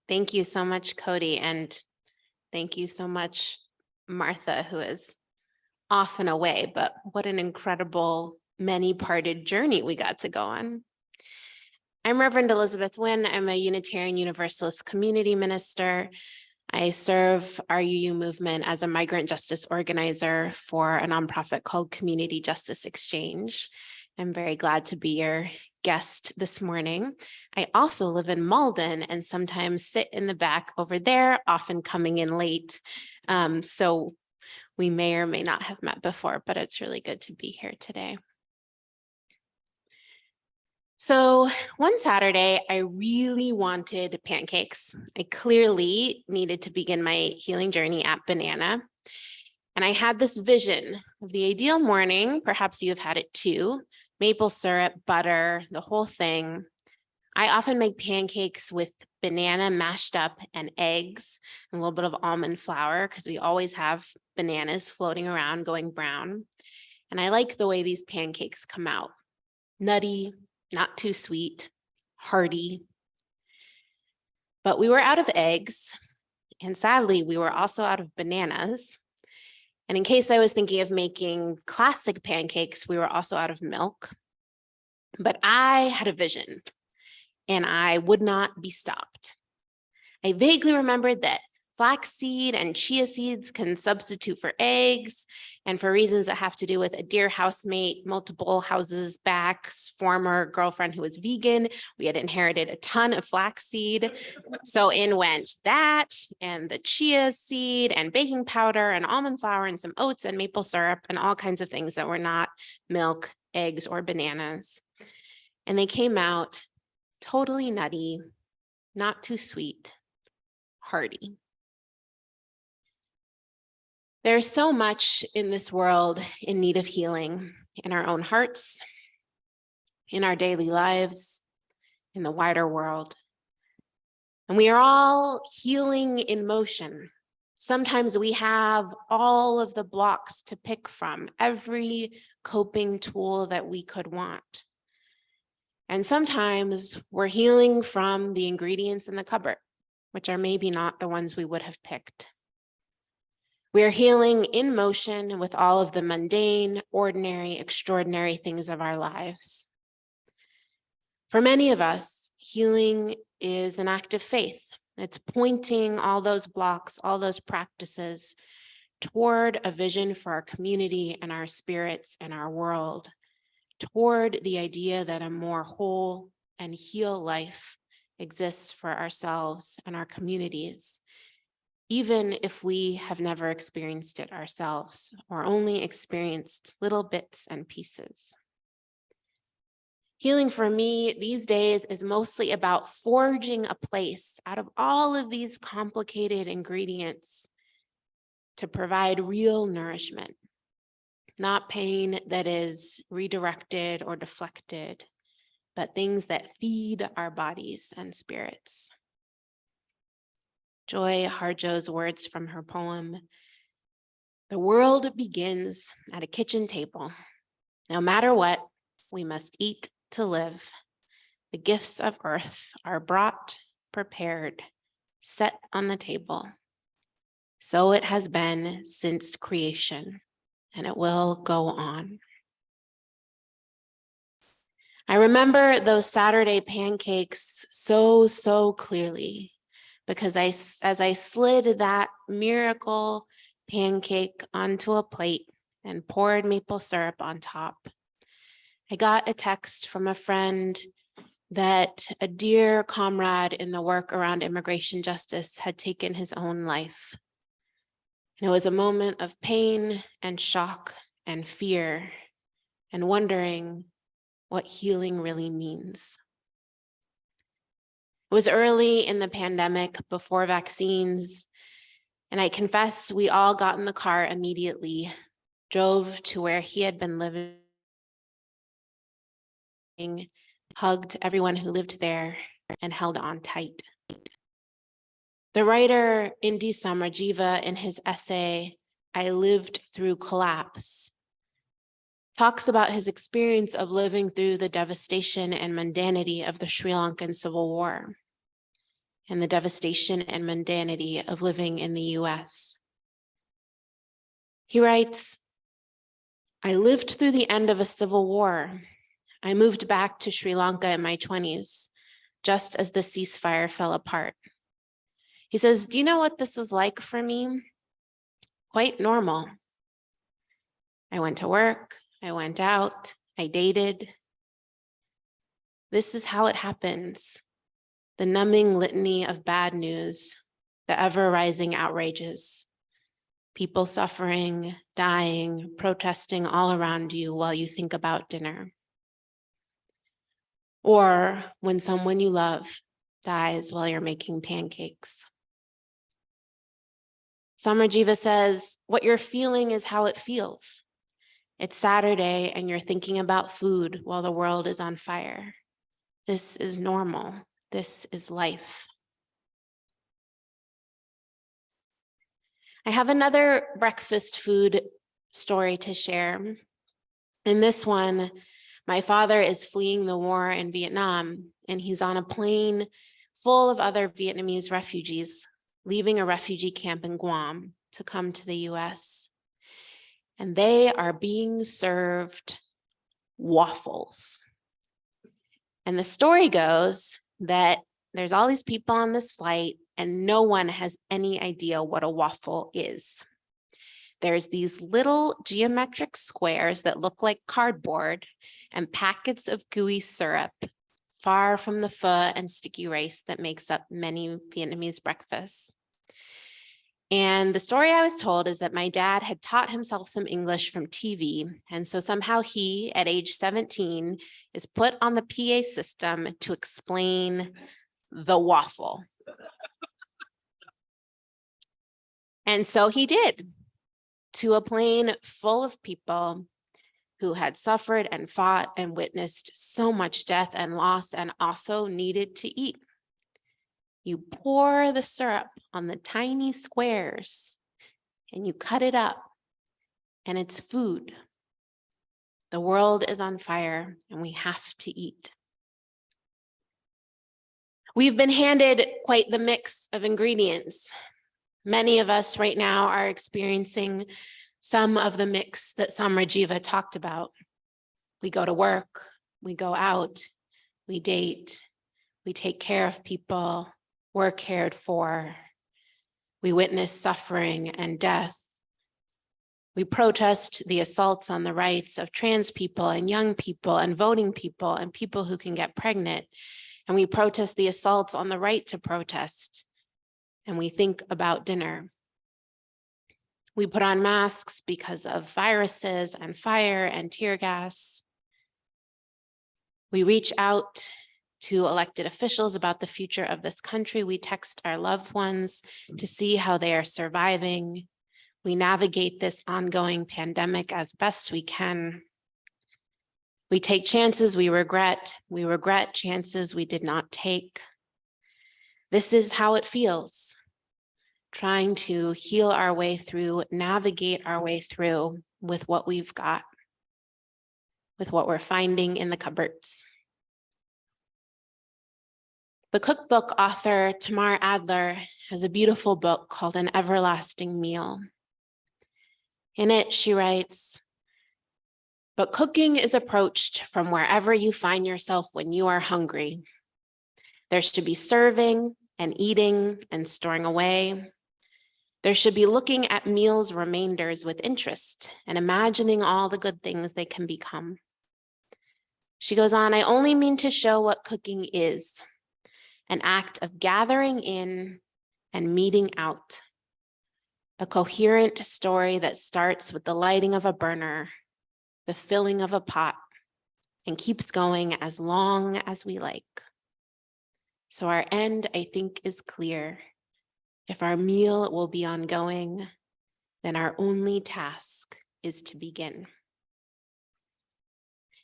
Thank you so much, Cody, and thank you so much, Martha, who is off and away, but what an incredible many-parted journey we got to go on. I'm Reverend Elizabeth Nguyen. I'm a Unitarian Universalist community minister. I serve our UU movement as a migrant justice organizer for a nonprofit called Community Justice Exchange. I'm very glad to be your guest this morning. I also live in Malden and sometimes sit in the back over there, often coming in late. So we may or may not have met before, but it's really good to be here today. So one Saturday, I really wanted pancakes. I clearly needed to begin my healing journey at Banana. And I had this vision of the ideal morning. Perhaps you have had it too. Maple syrup, butter, the whole thing. I often make pancakes with banana mashed up and eggs, and a little bit of almond flour because we always have bananas floating around going brown. And I like the way these pancakes come out. Nutty, not too sweet, hearty. But we were out of eggs, and sadly, we were also out of bananas. And in case I was thinking of making classic pancakes, we were also out of milk. But I had a vision, and I would not be stopped. I vaguely remembered that flaxseed and chia seeds can substitute for eggs, and for reasons that have to do with a dear housemate, multiple houses back, former girlfriend who was vegan, we had inherited a ton of flaxseed. So in went that and the chia seed and baking powder and almond flour and some oats and maple syrup and all kinds of things that were not milk, eggs, or bananas. And they came out totally nutty, not too sweet, hearty. There's so much in this world in need of healing, in our own hearts, in our daily lives, in the wider world. And we are all healing in motion. Sometimes we have all of the blocks to pick from, every coping tool that we could want. And sometimes we're healing from the ingredients in the cupboard, which are maybe not the ones we would have picked. We are healing in motion with all of the mundane, ordinary, extraordinary things of our lives. For many of us, healing is an act of faith. It's pointing all those blocks, all those practices toward a vision for our community and our spirits and our world, toward the idea that a more whole and healed life exists for ourselves and our communities, even if we have never experienced it ourselves or only experienced little bits and pieces. Healing for me these days is mostly about forging a place out of all of these complicated ingredients to provide real nourishment, not pain that is redirected or deflected, but things that feed our bodies and spirits. Joy Harjo's words from her poem, "The world begins at a kitchen table. No matter what, we must eat to live. The gifts of earth are brought, prepared, set on the table. So it has been since creation, and it will go on." I remember those Saturday pancakes so clearly, because as I slid that miracle pancake onto a plate and poured maple syrup on top, I got a text from a friend that a dear comrade in the work around immigration justice had taken his own life. And it was a moment of pain and shock and fear and wondering what healing really means. It was early in the pandemic, before vaccines, and I confess we all got in the car immediately, drove to where he had been living, hugged everyone who lived there, and held on tight. The writer Indi Samrajiva, in his essay, "I Lived Through Collapse," talks about his experience of living through the devastation and mundanity of the Sri Lankan Civil War. and the devastation and mundanity of living in the US. He writes, I lived through the end of a civil war. I moved back to Sri Lanka in my 20s, just as the ceasefire fell apart. He says, do you know what this was like for me? Quite normal. I went to work, I went out, I dated. This is how it happens. The numbing litany of bad news, the ever-rising outrages, people suffering, dying, protesting all around you while you think about dinner. Or when someone you love dies while you're making pancakes. Samrajiva says, what you're feeling is how it feels. It's Saturday and you're thinking about food while the world is on fire. This is normal. This is life. I have another breakfast food story to share. In this one, my father is fleeing the war in Vietnam, and he's on a plane full of other Vietnamese refugees, leaving a refugee camp in Guam to come to the US. And they are being served waffles. And the story goes that there's all these people on this flight and no one has any idea what a waffle is. There's these little geometric squares that look like cardboard and packets of gooey syrup, far from the pho and sticky rice that makes up many Vietnamese breakfasts. And the story I was told is that my dad had taught himself some English from TV. And so somehow he, at age 17, is put on the PA system to explain the waffle. And so he did, to a plane full of people who had suffered and fought and witnessed so much death and loss and also needed to eat. You pour the syrup on the tiny squares and you cut it up and it's food. The world is on fire and we have to eat. We've been handed quite the mix of ingredients. Many of us right now are experiencing some of the mix that Samrajiva talked about. We go to work, we go out, we date, we take care of people, we're cared for. We witness suffering and death. We protest the assaults on the rights of trans people and young people and voting people and people who can get pregnant. And we protest the assaults on the right to protest. And we think about dinner. We put on masks because of viruses and fire and tear gas. We reach out to elected officials about the future of this country. We text our loved ones to see how they are surviving. We navigate this ongoing pandemic as best we can. We take chances we regret chances we did not take. This is how it feels, trying to heal our way through, navigate our way through with what we've got, with what we're finding in the cupboards. The cookbook author, Tamar Adler, has a beautiful book called An Everlasting Meal. In it, she writes, but cooking is approached from wherever you find yourself when you are hungry. There should be serving and eating and storing away. There should be looking at meals' remainders with interest and imagining all the good things they can become. She goes on, I only mean to show what cooking is. An act of gathering in and meeting out. A coherent story that starts with the lighting of a burner, the filling of a pot, and keeps going as long as we like. So our end, I think, is clear. If our meal will be ongoing, then our only task is to begin.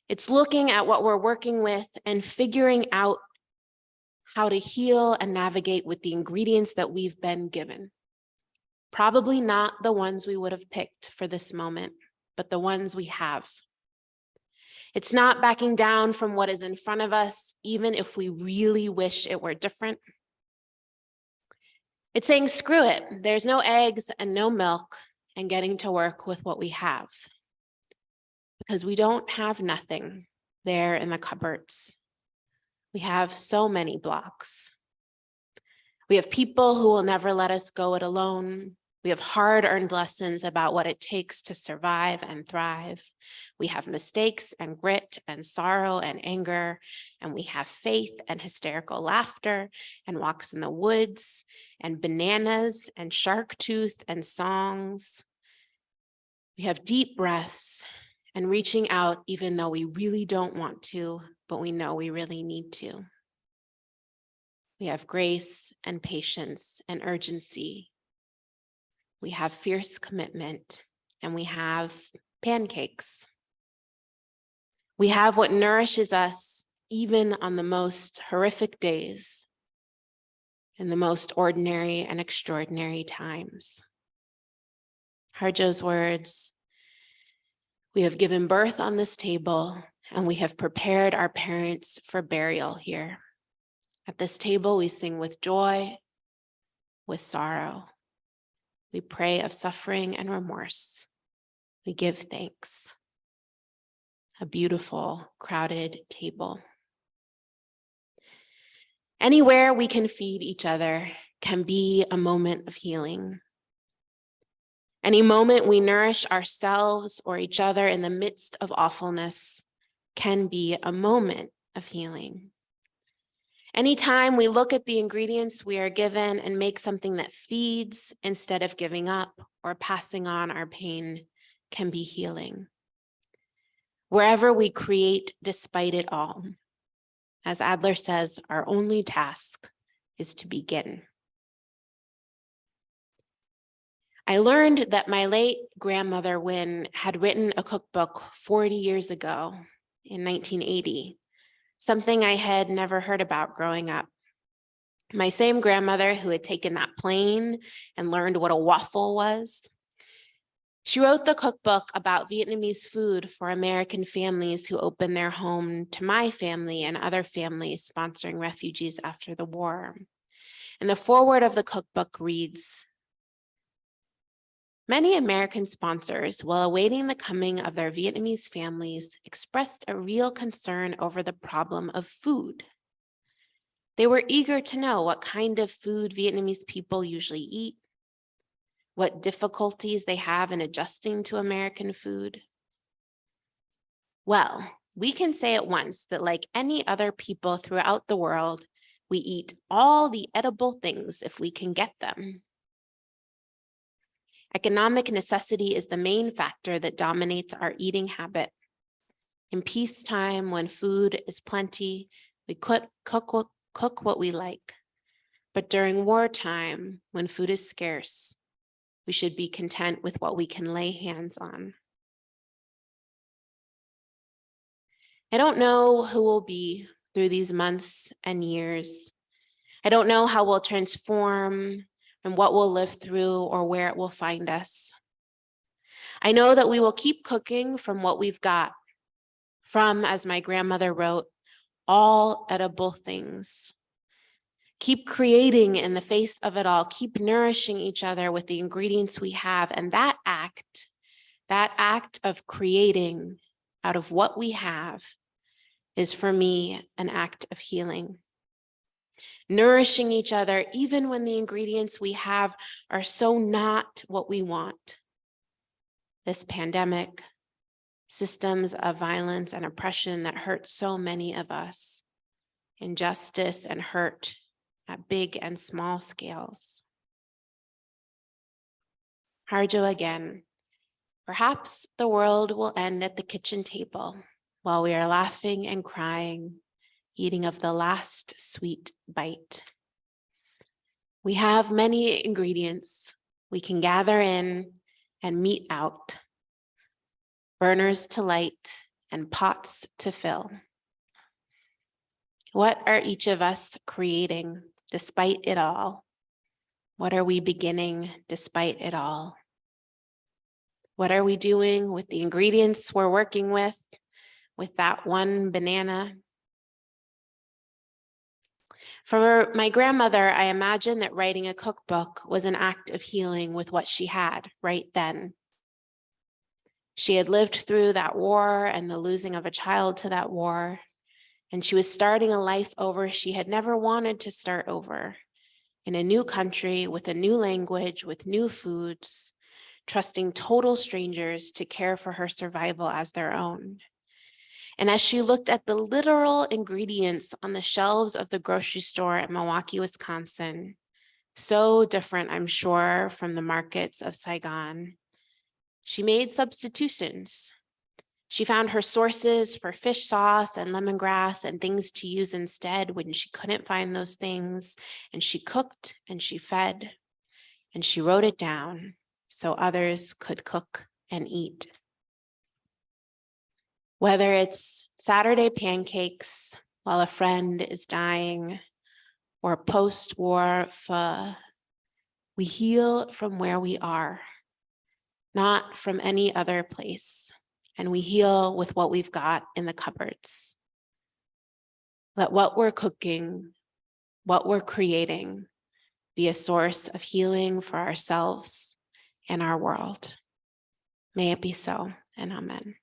It's looking at what we're working with and figuring out how to heal and navigate with the ingredients that we've been given. Probably not the ones we would have picked for this moment, but the ones we have. It's not backing down from what is in front of us, even if we really wish it were different. It's saying, screw it. There's no eggs and no milk, and getting to work with what we have. Because we don't have nothing there in the cupboards. We have so many blocks. We have people who will never let us go it alone. We have hard-earned lessons about what it takes to survive and thrive. We have mistakes and grit and sorrow and anger, and we have faith and hysterical laughter and walks in the woods and bananas and shark tooth and songs. We have deep breaths and reaching out even though we really don't want to, but we know we really need to. We have grace and patience and urgency. We have fierce commitment, and we have pancakes. We have what nourishes us even on the most horrific days, in the most ordinary and extraordinary times. Harjo's words, we have given birth on this table, and we have prepared our parents for burial here. At this table, we sing with joy, with sorrow. We pray of suffering and remorse. We give thanks. A beautiful, crowded table. Anywhere we can feed each other can be a moment of healing. Any moment we nourish ourselves or each other in the midst of awfulness can be a moment of healing. Anytime we look at the ingredients we are given and make something that feeds instead of giving up or passing on our pain can be healing. Wherever we create despite it all, as Adler says, our only task is to begin. I learned that my late grandmother Nguyen had written a cookbook 40 years ago in 1980. Something I had never heard about growing up. My same grandmother who had taken that plane and learned what a waffle was. She wrote the cookbook about Vietnamese food for American families who opened their home to my family and other families sponsoring refugees after the war. And the foreword of the cookbook reads, many American sponsors, while awaiting the coming of their Vietnamese families, expressed a real concern over the problem of food. They were eager to know what kind of food Vietnamese people usually eat, what difficulties they have in adjusting to American food. Well, we can say at once that like any other people throughout the world, we eat all the edible things if we can get them. Economic necessity is the main factor that dominates our eating habit. In peacetime, when food is plenty, we cook what we like. But during wartime, when food is scarce, we should be content with what we can lay hands on. I don't know who we'll be through these months and years. I don't know how we'll transform and what we'll live through or where it will find us. I know that we will keep cooking from what we've got, from, as my grandmother wrote, all edible things. Keep creating in the face of it all, keep nourishing each other with the ingredients we have. And that act of creating out of what we have is for me an act of healing. Nourishing each other, even when the ingredients we have are so not what we want. This pandemic, systems of violence and oppression that hurt so many of us, injustice and hurt at big and small scales. Harjo again, perhaps the world will end at the kitchen table while we are laughing and crying, eating of the last sweet bite. We have many ingredients we can gather in and mete out, burners to light and pots to fill. What are each of us creating despite it all? What are we beginning despite it all? What are we doing with the ingredients we're working with that one banana? For my grandmother, I imagine that writing a cookbook was an act of healing with what she had right then. She had lived through that war and the losing of a child to that war, and she was starting a life over she had never wanted to start over, in a new country, with a new language, with new foods, trusting total strangers to care for her survival as their own. And as she looked at the literal ingredients on the shelves of the grocery store in Milwaukee, Wisconsin, so different, I'm sure, from the markets of Saigon, she made substitutions. She found her sources for fish sauce and lemongrass and things to use instead when she couldn't find those things. And she cooked and she fed and she wrote it down so others could cook and eat. Whether it's Saturday pancakes while a friend is dying or post-war pho, we heal from where we are, not from any other place. And we heal with what we've got in the cupboards. Let what we're cooking, what we're creating, be a source of healing for ourselves and our world. May it be so, and amen.